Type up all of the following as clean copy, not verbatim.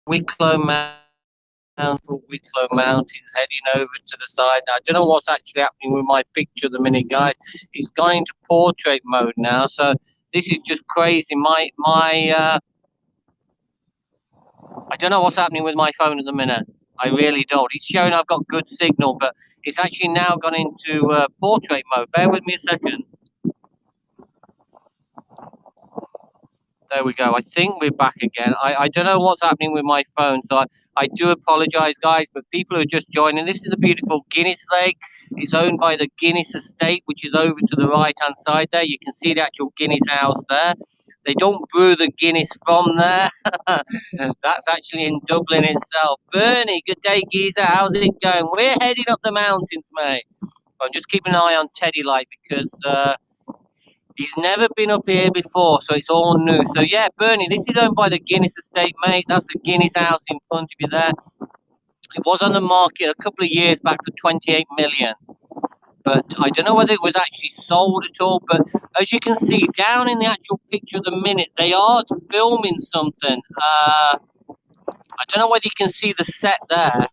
Wicklow Wicklow Mountains, heading over to the side. Now, I don't know what's actually happening with my picture at the minute, guys. It's gone into portrait mode now, so this is just crazy. I don't know what's happening with my phone at the minute. I really don't. It's showing I've got good signal, but it's actually now gone into portrait mode. Bear with me a second. There we go. I think we're back again. I don't know what's happening with my phone, so I do apologise, guys. But people who are just joining, this is the beautiful Guinness Lake. It's owned by the Guinness estate, which is over to the right-hand side there. You can see the actual Guinness house there. They don't brew the Guinness from there. That's actually in Dublin itself. Bernie, good day, geezer. How's it going? We're heading up the mountains, mate. I'm just keeping an eye on Teddy Light because... he's never been up here before, so it's all new. So yeah, Bernie, this is owned by the Guinness estate, mate. That's the Guinness house in front of you there. It was on the market a couple of years back for 28 million. But I don't know whether it was actually sold at all. But as you can see, down in the actual picture at the minute, they are filming something. I don't know whether you can see the set there.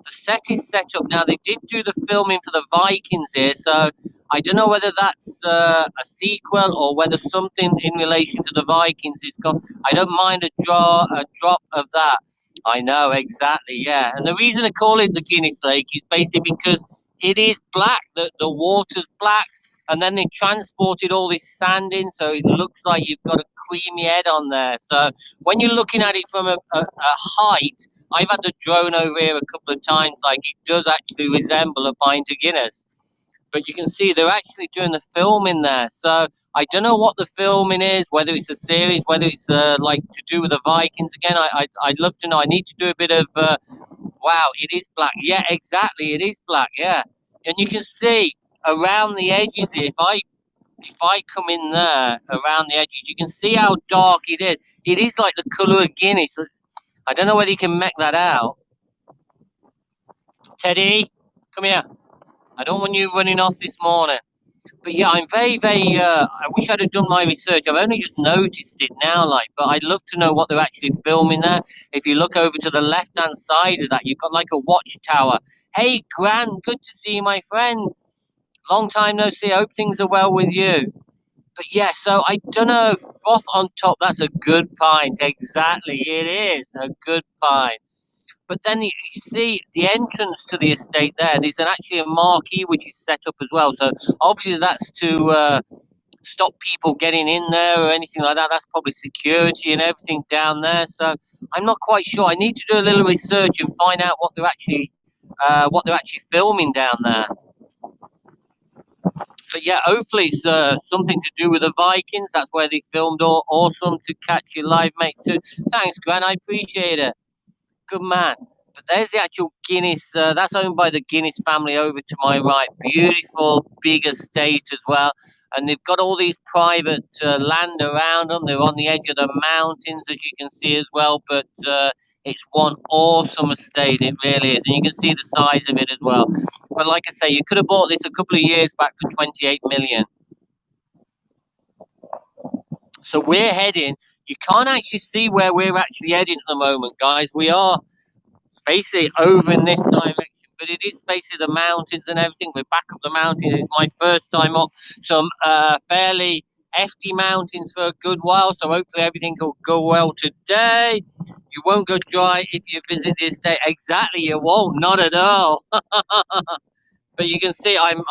The set is set up now. They did do the filming for the Vikings here, so I don't know whether that's a sequel or whether something in relation to the Vikings is gone. I don't mind a drop of that. I know exactly, yeah. And the reason I call it the Guinness Lake is basically because it is black. The water's black, and then they transported all this sand in, so it looks like you've got a creamy head on there. So when you're looking at it from a height, I've had the drone over here a couple of times, like it does actually resemble a pint of Guinness. But you can see they're actually doing the filming there. So I don't know what the filming is, whether it's a series, whether it's like to do with the Vikings again. I'd love to know. I need to do a bit of, wow, it is black. Yeah, exactly, it is black, yeah. And you can see around the edges here, if I come in there around the edges, you can see how dark it is. It is like the colour of Guinness. I don't know whether you can make that out. Teddy, come here. I don't want you running off this morning. But yeah, I'm very, I wish I'd have done my research. I've only just noticed it now, like, but I'd love to know what they're actually filming there. If you look over to the left-hand side of that, you've got like a watchtower. Hey, Grant, good to see you, my friend. Long time no see. I hope things are well with you. But yeah, so I don't know. Froth on top, that's a good pint. Exactly, it is a good pint. But then you see the entrance to the estate there. There's actually a marquee which is set up as well. So obviously that's to stop people getting in there or anything like that. That's probably security and everything down there. So I'm not quite sure. I need to do a little research and find out what they're actually filming down there. But yeah, hopefully it's something to do with the Vikings. That's where they filmed. Awesome to catch you live, mate. Too. Thanks, Grant. I appreciate it. Good man. But there's the actual Guinness. That's owned by the Guinness family over to my right. Beautiful, big estate as well. And they've got all these private land around them. They're on the edge of the mountains, as you can see as well. But it's one awesome estate. It really is. And you can see the size of it as well. But like I say, you could have bought this a couple of years back for 28 million. So we're heading. You can't actually see where we're actually heading at the moment, guys. We are basically over in this direction, but it is basically the mountains and everything. We're back up the mountains. It's my first time up some fairly hefty mountains for a good while, so hopefully everything will go well today. You won't go dry if you visit the estate. Exactly, you won't. Not at all. But you can see I'm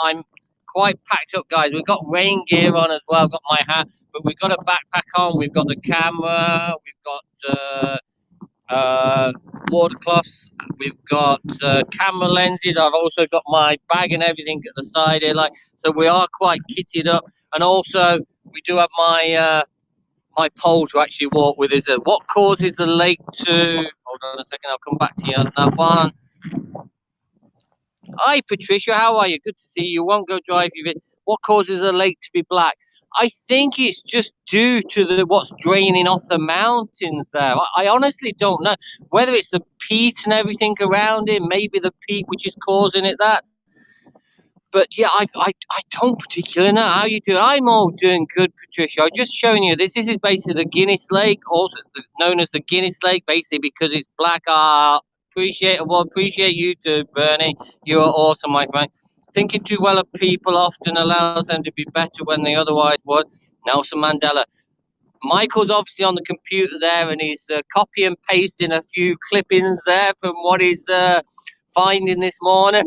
quite packed up, guys. We've got rain gear on as well. I've got my hat, but we've got a backpack on. We've got the camera. We've got watercloths. We've got camera lenses. I've also got my bag and everything at the side here. Like, so we are quite kitted up. And also, we do have my my pole to actually walk with. Is what causes the lake to? Hold on a second. I'll come back to you on that one. Hi, Patricia. How are you? Good to see you. You won't go dry if you. What causes a lake to be black? I think it's just due to what's draining off the mountains there. I honestly don't know whether it's the peat and everything around it. Maybe the peat which is causing it that. But yeah, I don't particularly know how you do. I'm all doing good, Patricia. I'm just showing you this. This is basically the Guinness Lake, also known as the Guinness Lake, basically because it's black. Appreciate you too, Bernie. You are awesome, my friend. Thinking too well of people often allows them to be better when they otherwise would. Nelson Mandela. Michael's obviously on the computer there, and he's copy and pasting a few clippings there from what he's finding this morning.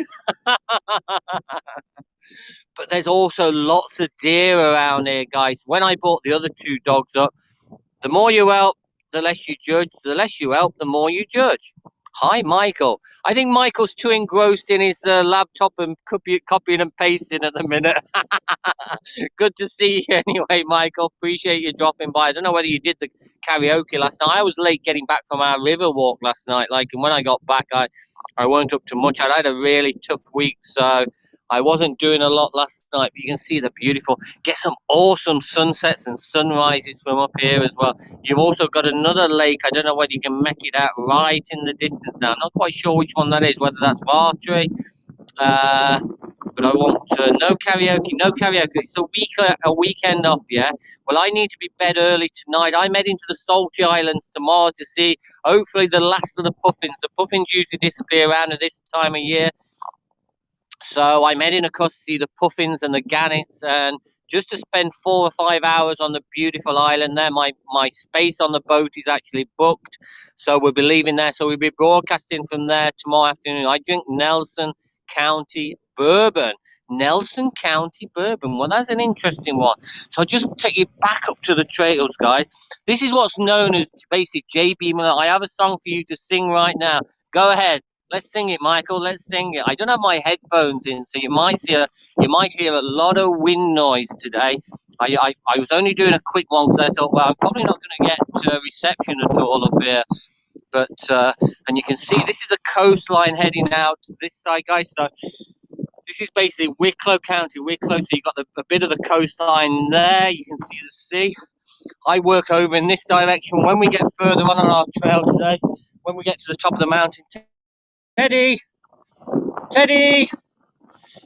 But there's also lots of deer around here, guys. When I brought the other two dogs up, the more you help, the less you judge. The less you help, the more you judge. Hi, Michael. I think Michael's too engrossed in his laptop and copying and pasting at the minute. Good to see you anyway, Michael. Appreciate you dropping by. I don't know whether you did the karaoke last night. I was late getting back from our river walk last night. And when I got back, I weren't up to much. I had a really tough week, so I wasn't doing a lot last night. But you can see the beautiful, get some awesome sunsets and sunrises from up here as well. You've also got another lake. I don't know whether you can make it out right in the distance now. I'm not quite sure which one that is, whether that's Vartry. But I want no karaoke, no karaoke. It's a weekend off, yeah. Well, I need to be bed early tonight. I'm heading to the Salty Islands tomorrow to see, hopefully, the last of the puffins. The puffins usually disappear around at this time of year. So I'm heading across to see the puffins and the gannets, and just to spend 4 or 5 hours on the beautiful island there. My space on the boat is actually booked, so we'll be leaving there. So we'll be broadcasting from there tomorrow afternoon. I drink Nelson County bourbon. Nelson County bourbon. Well, that's an interesting one. So I'll just take you back up to the trails, guys. This is what's known as basically JB Miller. I have a song for you to sing right now. Go ahead. Let's sing it, Michael. Let's sing it. I don't have my headphones in, so you might hear a lot of wind noise today. I was only doing a quick one because I thought, well, I'm probably not going to get reception at all up here. But and you can see this is the coastline heading out to this side, guys. So this is basically Wicklow County, Wicklow. So you've got a bit of the coastline there. You can see the sea. I work over in this direction. When we get further on our trail today, when we get to the top of the mountain, Teddy,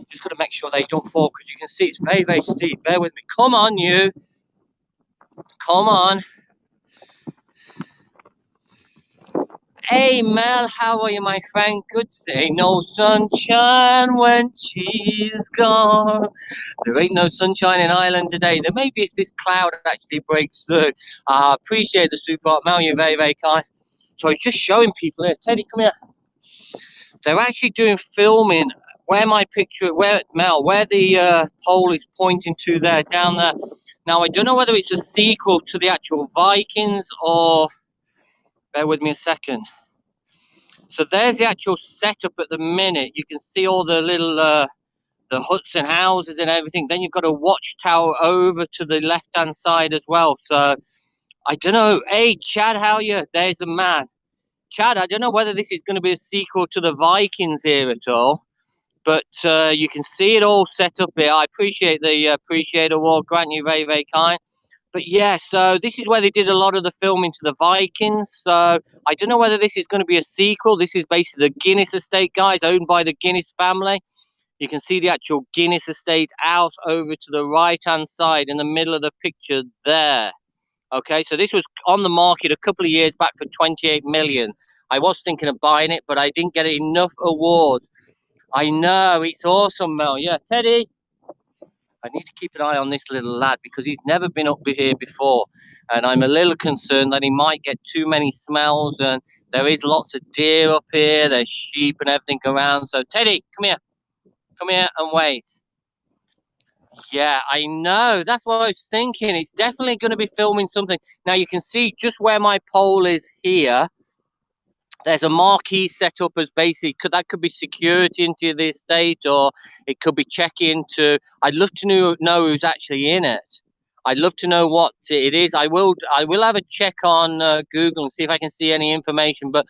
just got to make sure they don't fall because you can see it's very, very steep. Bear with me. Come on, you. Come on. Hey, Mel, how are you, my friend? Good to see. No sunshine when she's gone. There ain't no sunshine in Ireland today. There may be if this cloud actually breaks through. I appreciate the super Mel. You're very, very kind. So it's just showing people here. Teddy, come here. They're actually doing filming where the pole is pointing to there, down there. Now, I don't know whether it's a sequel to the actual Vikings or... Bear with me a second. So there's the actual setup at the minute. You can see all the little the huts and houses and everything. Then you've got a watchtower over to the left-hand side as well. So I don't know. Hey, Chad, how are you? There's the man. Chad, I don't know whether this is going to be a sequel to the Vikings here at all, but you can see it all set up here. I appreciate the Appreciate Award, Grant. You're very, very kind. But yeah, so this is where they did a lot of the filming to the Vikings. So I don't know whether this is going to be a sequel. This is basically the Guinness estate, guys, owned by the Guinness family. You can see the actual Guinness estate house over to the right-hand side in the middle of the picture there. Okay, so this was on the market a couple of years back for 28 million. I was thinking of buying it, but I didn't get enough awards. I know, it's awesome, Mel. Yeah, Teddy, I need to keep an eye on this little lad because he's never been up here before. And I'm a little concerned that he might get too many smells. And there is lots of deer up here. There's sheep and everything around. So, Teddy, come here. Come here and wait. Yeah, I know. That's what I was thinking. It's definitely going to be filming something. Now, you can see just where my pole is here. There's a marquee set up as basically, that could be security into the estate, or it could be check-in to... I'd love to know who's actually in it. I'd love to know what it is. I will have a check on Google and see if I can see any information. But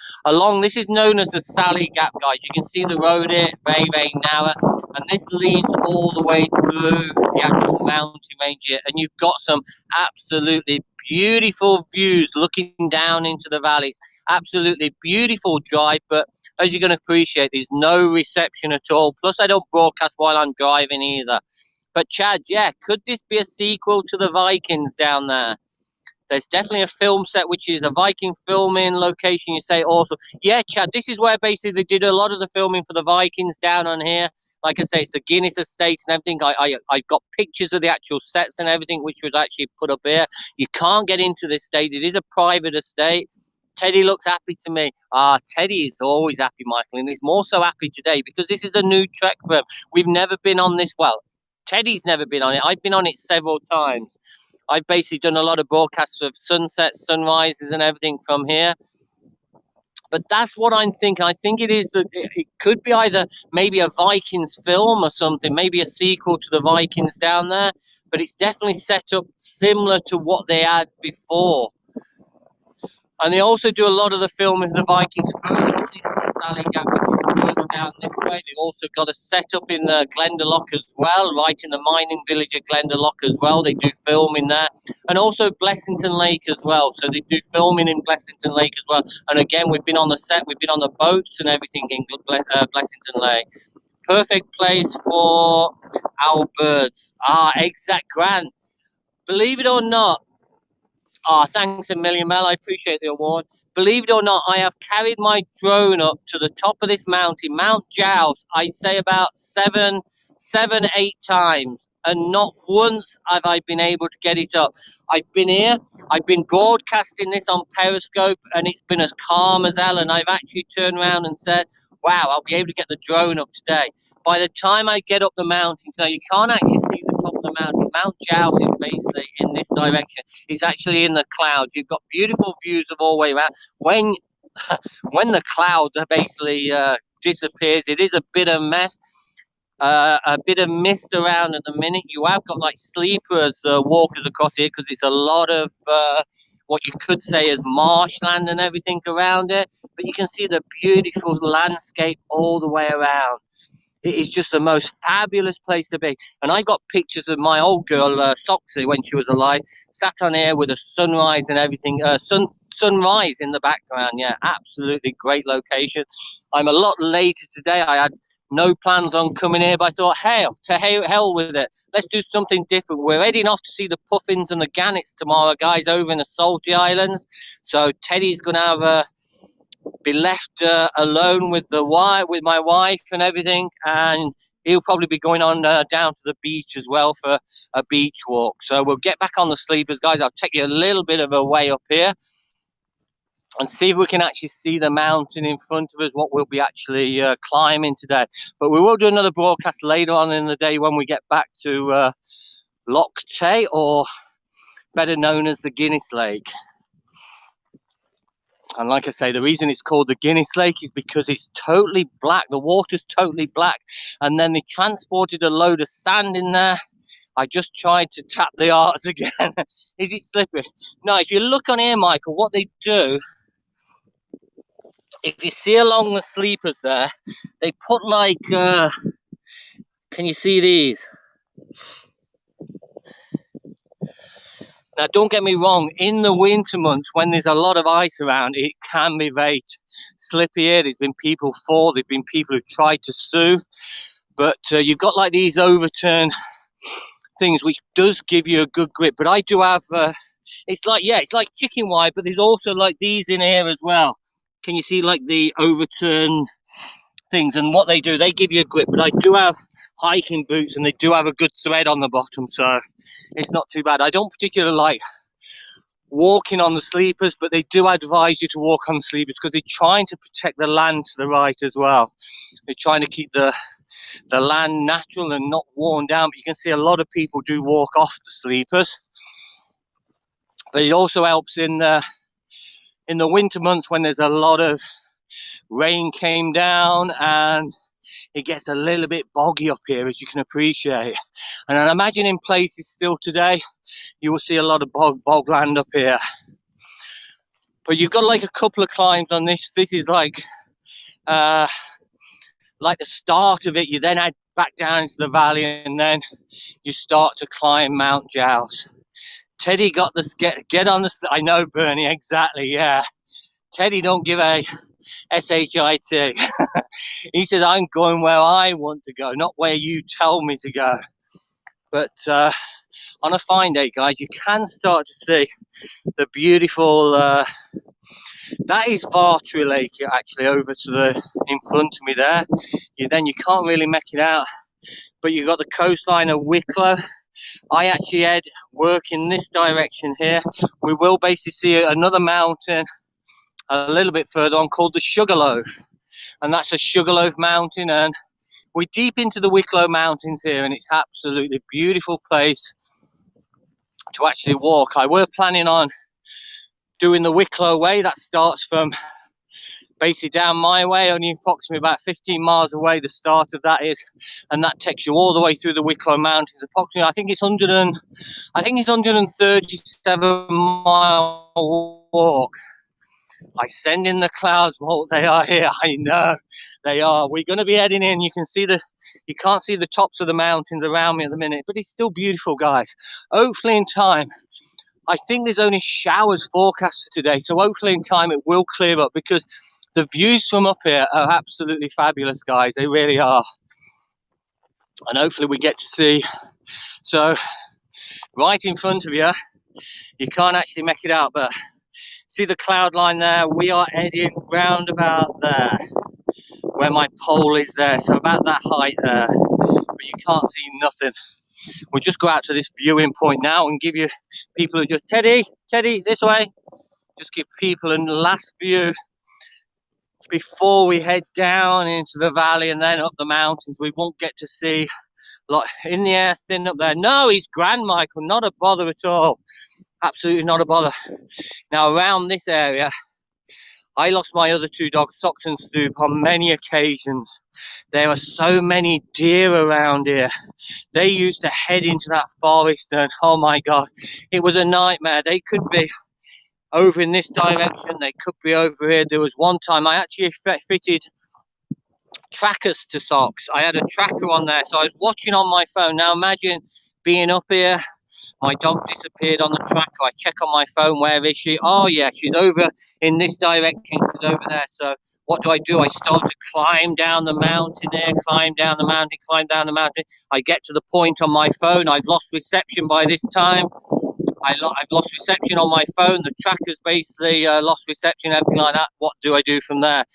this is known as the Sally Gap, guys. You can see the road here, very, very narrow. And this leads all the way through the actual mountain range here. And you've got some absolutely beautiful views looking down into the valley. It's absolutely beautiful drive, but as you're going to appreciate, there's no reception at all. Plus, I don't broadcast while I'm driving either. But Chad, yeah, could this be a sequel to the Vikings down there? There's definitely a film set, which is a Viking filming location. You say also, yeah, Chad, this is where basically they did a lot of the filming for the Vikings down on here. Like I say, it's the Guinness estate and everything. I got pictures of the actual sets and everything, which was actually put up here. You can't get into this estate. It is a private estate. Teddy looks happy to me. Teddy is always happy, Michael, and he's more so happy today because this is a new trek for him. We've never been on this. Well, Teddy's never been on it. I've been on it several times. I've basically done a lot of broadcasts of sunsets, sunrises, and everything from here. But that's what I'm thinking. I think it could be either maybe a Vikings film or something, maybe a sequel to the Vikings down there. But it's definitely set up similar to what they had before. And they also do a lot of the filming of the Vikings further into the Sally Gap, which is further down this way. They've also got a setup in Glendalough as well, right in the mining village of Glendalough as well. They do filming there. And also Blessington Lake as well. So they do filming in Blessington Lake as well. And again, we've been on the set, we've been on the boats and everything in Blessington Lake. Perfect place for our birds. Exact Grant. Believe it or not, thanks a million, Mel. I appreciate the award. Believe it or not, I have carried my drone up to the top of this mountain, Mount Giles. I'd say about seven, 8 times, and not once have I been able to get it up. I've been here, I've been broadcasting this on Periscope, and it's been as calm as hell. And I've actually turned around and said, wow, I'll be able to get the drone up today. By the time I get up the mountain, now you can't actually see the top of the mountain. Mount Giles is basically in this direction. It's actually in the clouds. You've got beautiful views of all the way around. When the cloud basically disappears, it is a bit of mess. A bit of mist around at the minute. You have got like sleepers, walkers across here because it's a lot of what you could say is marshland and everything around it. But you can see the beautiful landscape all the way around. It is just the most fabulous place to be. And I got pictures of my old girl, Soxy, when she was alive, sat on here with a sunrise and everything, sunrise in the background. Yeah, absolutely great location. I'm a lot later today. I had no plans on coming here, but I thought, hell with it. Let's do something different. We're heading off to see the puffins and the gannets tomorrow, guys, over in the Salty Islands. So Teddy's going to have be left alone with my wife and everything, and he'll probably be going on down to the beach as well for a beach walk. So we'll get back on the sleepers, guys. I'll take you a little bit of a way up here and see if we can actually see the mountain in front of us, what we'll be actually climbing today. But we will do another broadcast later on in the day when we get back to Lough, or better known as the Guinness Lake. And like I say, the reason it's called the Guinness Lake is because it's totally black. The water's totally black. And then they transported a load of sand in there. I just tried to tap the arts again. Is it slippery? No, if you look on here, Michael, what they do, if you see along the sleepers there, they put like, can you see these? Now, don't get me wrong, in the winter months, when there's a lot of ice around, it can be very slippy here. There's been people fall, there's been people who've tried to sue, but you've got like these overturned things, which does give you a good grip. But I do have, it's like chicken wire, but there's also like these in here as well. Can you see like the overturned things? And what they do, they give you a grip, but I do have hiking boots and they do have a good thread on the bottom, so it's not too bad. I don't particularly like walking on the sleepers, but they do advise you to walk on the sleepers because they're trying to protect the land to the right as well. They're trying to keep the land natural and not worn down, but you can see a lot of people do walk off the sleepers. But it also helps in the winter months when there's a lot of rain came down and it gets a little bit boggy up here, as you can appreciate. And I imagine in places still today, you will see a lot of bogland up here. But you've got like a couple of climbs on this. This is like the start of it. You then head back down into the valley and then you start to climb Mount Giles. Teddy got this. Get on the. I know, Bernie. Exactly. Yeah. Teddy don't give a shit. He says I'm going where I want to go, not where you tell me to go. But on a fine day, guys, you can start to see the beautiful. That is Vartry Lake, actually, over to the in front of me there. You can't really make it out, but you've got the coastline of Wicklow. I actually head work in this direction here. We will basically see another mountain a little bit further on called the Sugarloaf, and that's a Sugarloaf mountain, and we're deep into the Wicklow Mountains here, and it's absolutely beautiful place to actually walk. I were planning on doing the Wicklow way. That starts from basically down my way, only approximately about 15 miles away. The start of that is, and that takes you all the way through the Wicklow Mountains. Approximately, I think it's 137-mile walk. I send in the clouds. Well, they are here. I know they are. We're going to be heading in. You can't see the tops of the mountains around me at the minute, but it's still beautiful, guys. Hopefully in time. I think there's only showers forecast for today, so hopefully in time it will clear up, because the views from up here are absolutely fabulous, guys. They really are. And hopefully we get to see. So right in front of you, you can't actually make it out, but see the cloud line there? We are heading round about there, where my pole is there, so about that height there, but you can't see nothing. We'll just go out to this viewing point now and give you people who just, Teddy, this way. Just give people a last view before we head down into the valley and then up the mountains. We won't get to see, like, in the air thin up there. No, he's grand, Michael, not a bother at all. Absolutely not a bother. Now around this area, I lost my other two dogs, Socks and Stoop, on many occasions. There are so many deer around here. They used to head into that forest, and oh my God, it was a nightmare. They could be over in this direction, they could be over here. There was one time I actually fitted trackers to Socks. I had a tracker on there, so I was watching on my phone. Now imagine being up here. My dog disappeared on the tracker. I check on my phone, where is she? Oh yeah, she's over in this direction. She's over there. So what do? I start to climb down the mountain there, climb down the mountain. I get to the point on my phone. I've lost reception by this time. I've lost reception on my phone. The tracker's basically lost reception, everything like that. What do I do from there?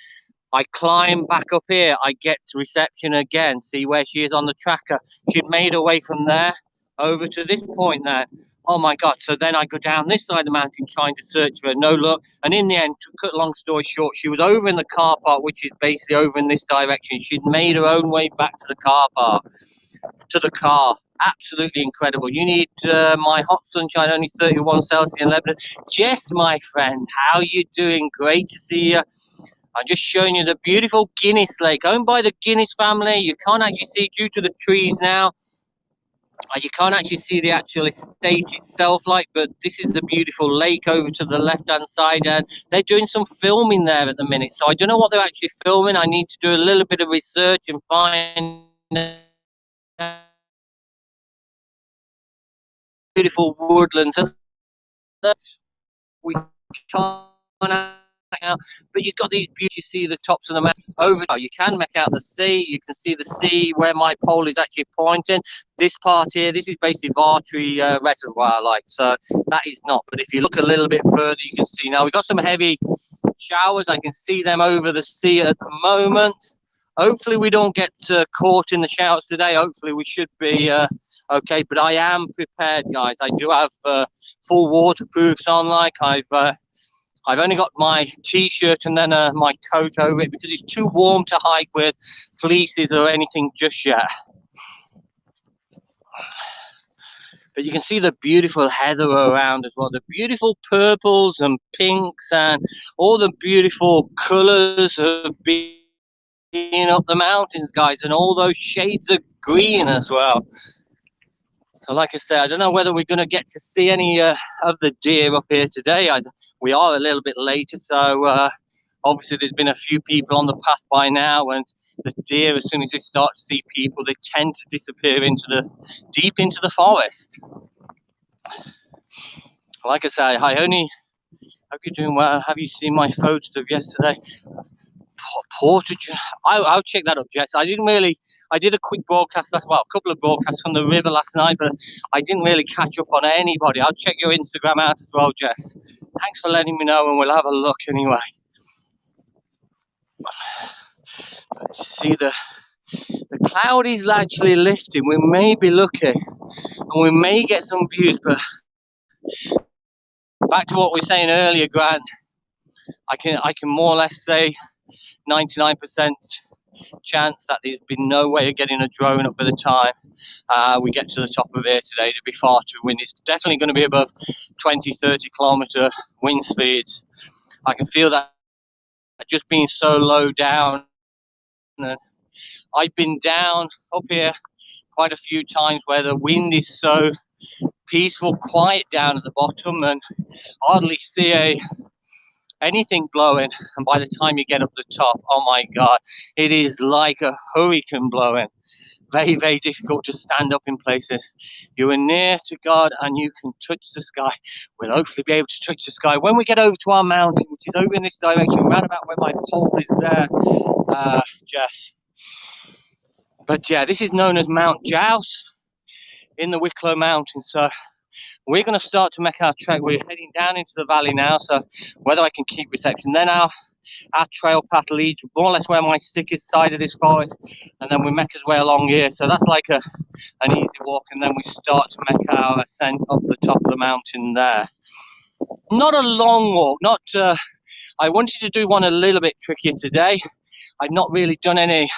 I climb back up here. I get to reception again. See where she is on the tracker. She'd made her way from there over to this point there. Oh my God. So then I go down this side of the mountain trying to search for her. No luck. And in the end, to cut a long story short, she was over in the car park, which is basically over in this direction. She'd made her own way back to the car park, to the car. Absolutely incredible. You need my hot sunshine, only 31 Celsius in Lebanon. Jess, my friend, how you doing? Great to see you. I'm just showing you the beautiful Guinness Lake, owned by the Guinness family. You can't actually see due to the trees now. You can't actually see the actual estate itself, but this is the beautiful lake over to the left-hand side, and they're doing some filming there at the minute. So I don't know what they're actually filming. I need to do a little bit of research and find beautiful woodlands. We can't out, but you've got these beauties. You see the tops of the mountain over. You can make out the sea. You can see the sea where my pole is actually pointing. This part here, this is basically Vartry reservoir, so that is not. But if you look a little bit further, you can see now we've got some heavy showers. I can see them over the sea at the moment. Hopefully we don't get caught in the showers today. Hopefully we should be okay, but I am prepared, guys. I do have full waterproofs on. I've only got my t-shirt and then my coat over it, because it's too warm to hike with fleeces or anything just yet. But you can see the beautiful heather around as well, the beautiful purples and pinks and all the beautiful colours of being up the mountains, guys, and all those shades of green as well. So like I said, I don't know whether we're going to get to see any of the deer up here today. We are a little bit later, so obviously there's been a few people on the path by now, and the deer, as soon as they start to see people, they tend to disappear deep into the forest. Like I say, I only hope you're doing well. Have you seen my photos of yesterday? Portage. I'll check that up, Jess. I didn't really. I did a quick broadcast a couple of broadcasts from the river last night, but I didn't really catch up on anybody. I'll check your Instagram out as well, Jess. Thanks for letting me know, and we'll have a look anyway. See, the cloud is actually lifting. We may be lucky, and we may get some views. But back to what we were saying earlier, Grant. I can more or less say 99% chance that there's been no way of getting a drone up by the time we get to the top of here today. To be far too windy. It's definitely going to be above 20-30 kilometer wind speeds. I can feel that just being so low down. And I've been down up here quite a few times where the wind is so peaceful, quiet down at the bottom, and hardly see anything blowing. And by the time you get up the top, oh my God, it is like a hurricane blowing. Very, very difficult to stand up in places. You are near to God and you can touch the sky. We'll hopefully be able to touch the sky when we get over to our mountain, which is over in this direction, round about where my pole is there, Jess. But yeah, this is known as Mount Jouse in the Wicklow Mountains. So we're going to start to make our trek. We're heading down into the valley now, so whether I can keep reception. Then our trail path leads more or less where my stick is side of this forest, and then we make our way along here. So that's like an easy walk, and then we start to make our ascent up the top of the mountain there. Not a long walk. I wanted to do one a little bit trickier today. I've not really done any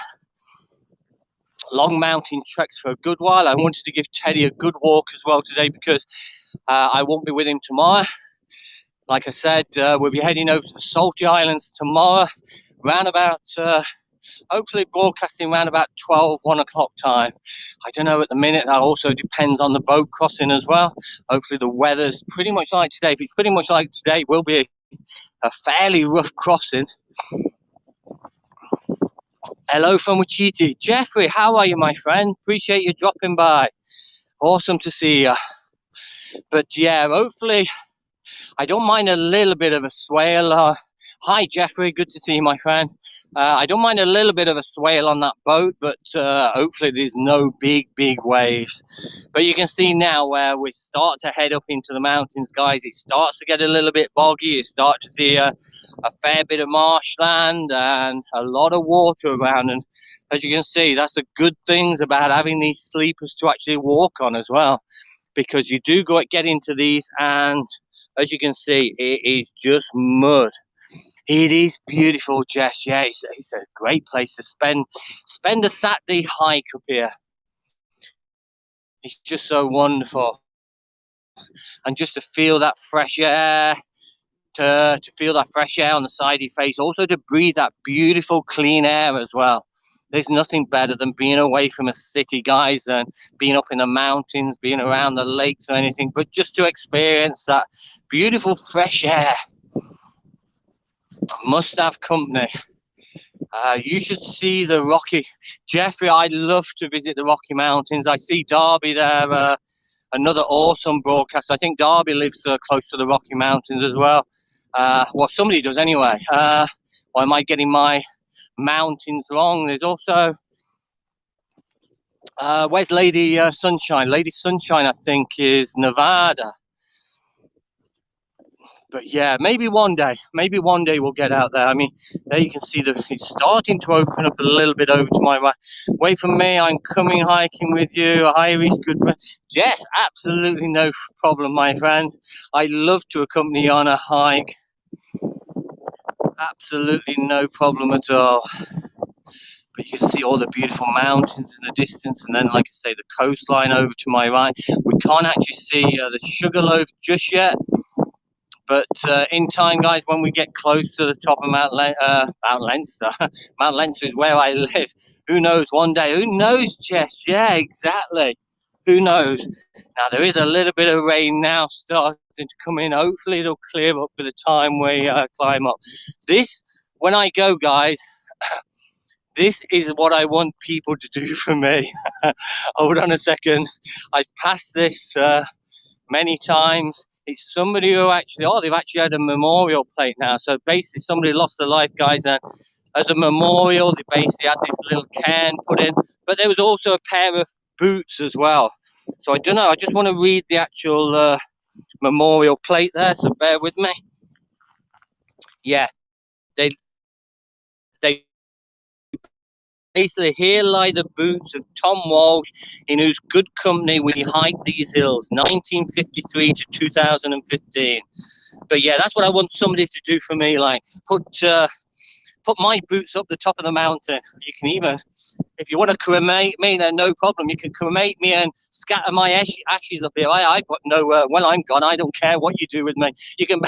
long mountain treks for a good while. I wanted to give Teddy a good walk as well today because I won't be with him tomorrow. Like I said, we'll be heading over to the Salty Islands tomorrow, round about, hopefully broadcasting around about 1 o'clock time. I don't know at the minute. That also depends on the boat crossing as well. Hopefully the weather's pretty much like today. If it's pretty much like today, it will be a fairly rough crossing. Hello from Wichita. Jeffrey, how are you, my friend? Appreciate you dropping by. Awesome to see you. But yeah, hopefully I don't mind a little bit of a swale. Hi, Jeffrey. Good to see you, my friend. I don't mind a little bit of a swale on that boat, but hopefully there's no big waves. But you can see now where we start to head up into the mountains, guys. It starts to get a little bit boggy. You start to see a fair bit of marshland and a lot of water around. And as you can see, that's the good things about having these sleepers to actually walk on as well, because you do get into these, and as you can see, it is just mud. It is beautiful, Jess. Yeah, it's a great place to spend a Saturday hike up here. It's just so wonderful. And just to feel that fresh air, to feel that fresh air on the side of your face, also to breathe that beautiful clean air as well. There's nothing better than being away from a city, guys, and being up in the mountains, being around the lakes or anything, but just to experience that beautiful fresh air. Must have company. You should see the Rocky. Jeffrey, I'd love to visit the Rocky Mountains. I see Darby there, another awesome broadcast. I think Darby lives close to the Rocky Mountains as well. Well, somebody does anyway. Or am I getting my mountains wrong? There's also, where's Lady Sunshine? Lady Sunshine, I think, is Nevada. But yeah, maybe one day we'll get out there. I mean, there you can see it's starting to open up a little bit over to my right. Away from me, I'm coming hiking with you. Irish, good friend. Yes, absolutely no problem, my friend. I love to accompany you on a hike. Absolutely no problem at all. But you can see all the beautiful mountains in the distance, and then, like I say, the coastline over to my right. We can't actually see the Sugarloaf just yet. But in time, guys, when we get close to the top of Mount Leinster, Mount Leinster is where I live. Who knows, one day, who knows, Jess? Yeah, exactly. Who knows? Now, there is a little bit of rain now starting to come in. Hopefully, it'll clear up by the time we climb up. This, when I go, guys, this is what I want people to do for me. Hold on a second. I passed this many times. It's somebody who actually, oh, they've actually had a memorial plate now. So basically, somebody lost their life, guys, and as a memorial, they basically had this little cairn put in. But there was also a pair of boots as well. So I don't know. I just want to read the actual memorial plate there. So bear with me. Yeah, they basically, here lie the boots of Tom Walsh, in whose good company we hiked these hills, 1953 to 2015. But yeah, that's what I want somebody to do for me. Like put my boots up the top of the mountain. You can even, if you want to cremate me, then no problem. You can cremate me and scatter my ashes up here. I got no. When I'm gone, I don't care what you do with me. You can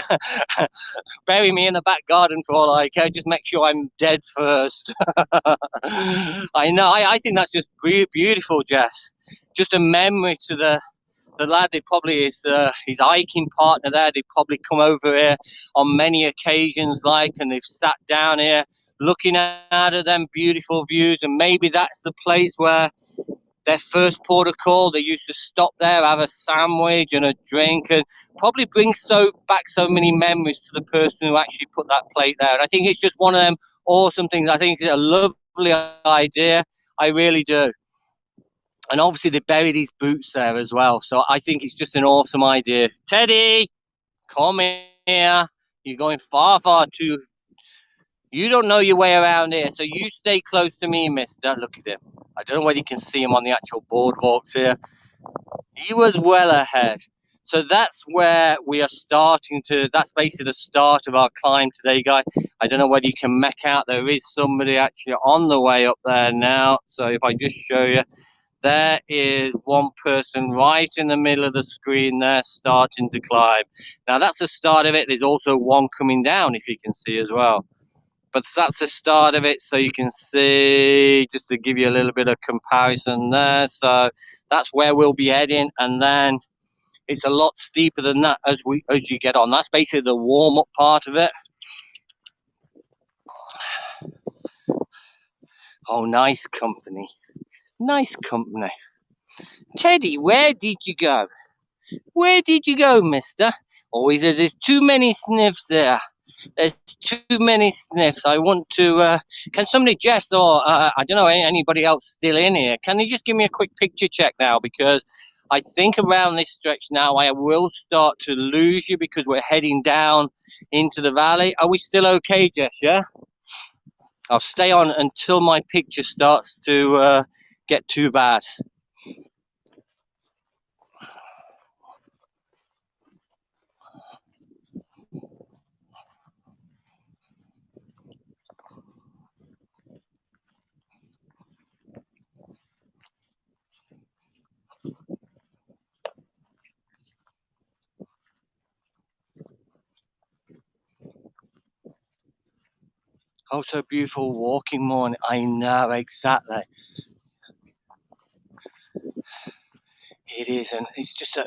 bury me in the back garden for all I care. Just make sure I'm dead first. I know. I think that's just beautiful, Jess. Just a memory to the lad. They probably his hiking partner there. They probably come over here on many occasions, like, and they've sat down here looking out at them beautiful views. And maybe that's the place where their first port of call, they used to stop there, have a sandwich and a drink, and probably bring back so many memories to the person who actually put that plate there. And I think it's just one of them awesome things. I think it's a lovely idea. I really do. And obviously they bury these boots there as well. So I think it's just an awesome idea. Teddy, come here. You're going far, far too. You don't know your way around here, so you stay close to me, mister. Look at him. I don't know whether you can see him on the actual boardwalks here. He was well ahead. So that's where we are starting to, that's basically the start of our climb today, guy. I don't know whether you can make out, there is somebody actually on the way up there now. So if I just show you, there is one person right in the middle of the screen there starting to climb. Now that's the start of it. There's also one coming down, if you can see as well. But that's the start of it, so you can see, just to give you a little bit of comparison there. So that's where we'll be heading, and then it's a lot steeper than that as you get on. That's basically the warm-up part of it. Oh, nice company. Nice company. Teddy, where did you go? Where did you go, mister? Oh, he says there's too many sniffs there. There's too many sniffs. I want to. Can somebody, Jess, or I don't know, anybody else still in here? Can they just give me a quick picture check now? Because I think around this stretch now, I will start to lose you because we're heading down into the valley. Are we still okay, Jess? Yeah? I'll stay on until my picture starts to get too bad. Oh, so beautiful walking morning. I know, exactly. It is, and it's just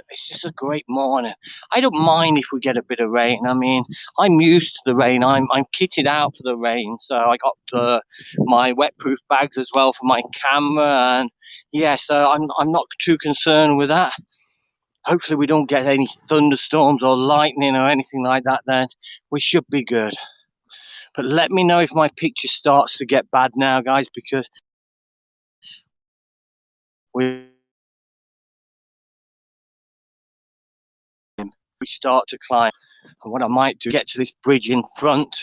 a great morning. I don't mind if we get a bit of rain. I mean, I'm used to the rain. I'm kitted out for the rain, so I got my wetproof bags as well for my camera, and yeah, so I'm not too concerned with that. Hopefully, we don't get any thunderstorms or lightning or anything like that. Then we should be good. But let me know if my picture starts to get bad now, guys, because we start to climb. And what I might do, get to this bridge in front,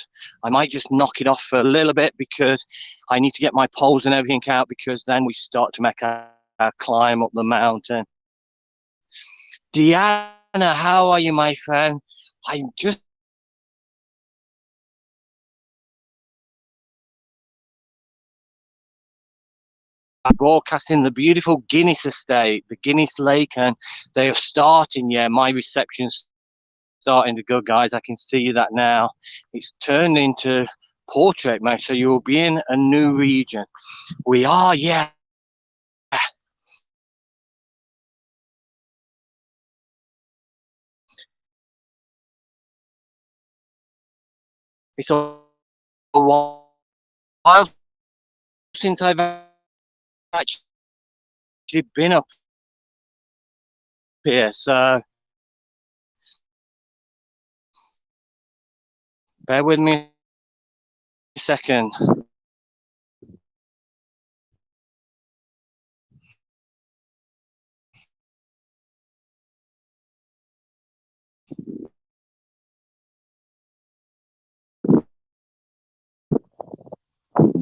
I might just knock it off for a little bit because I need to get my poles and everything out, because then we start to make our climb up the mountain. Deanna, how are you, my friend? I'm just broadcasting the beautiful Guinness estate, the Guinness Lake, and they are starting. Yeah, my reception's starting to go, guys. I can see that now. It's turned into portrait mode, so you'll be in a new region. We are, yeah. It's a while since I've actually been up here, so Bear with me a second.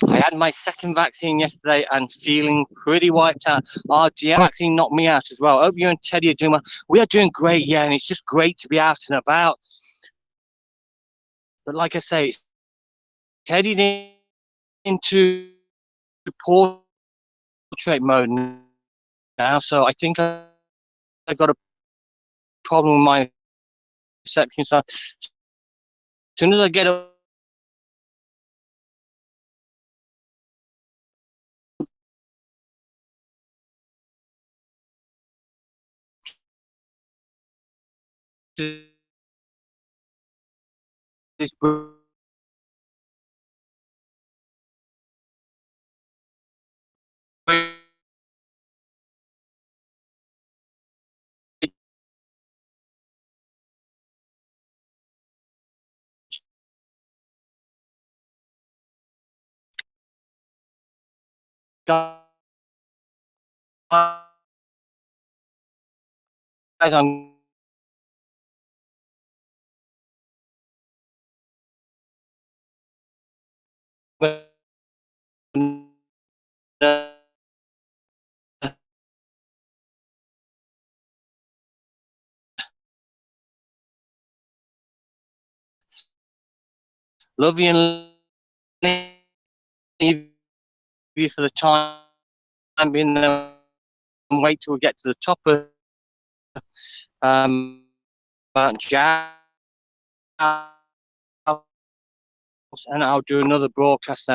I had my second vaccine yesterday and feeling pretty wiped out. Our GM vaccine knocked me out as well. I hope you and Teddy are doing well. We are doing great, yeah, and it's just great to be out and about. But like I say, it's heading into portrait mode now, so I think I've got a problem with my reception. So as soon as I get up to this guys, I'm love you and leave you for the time being there and wait till we get to the top of Mount Jazz, and I'll do another broadcast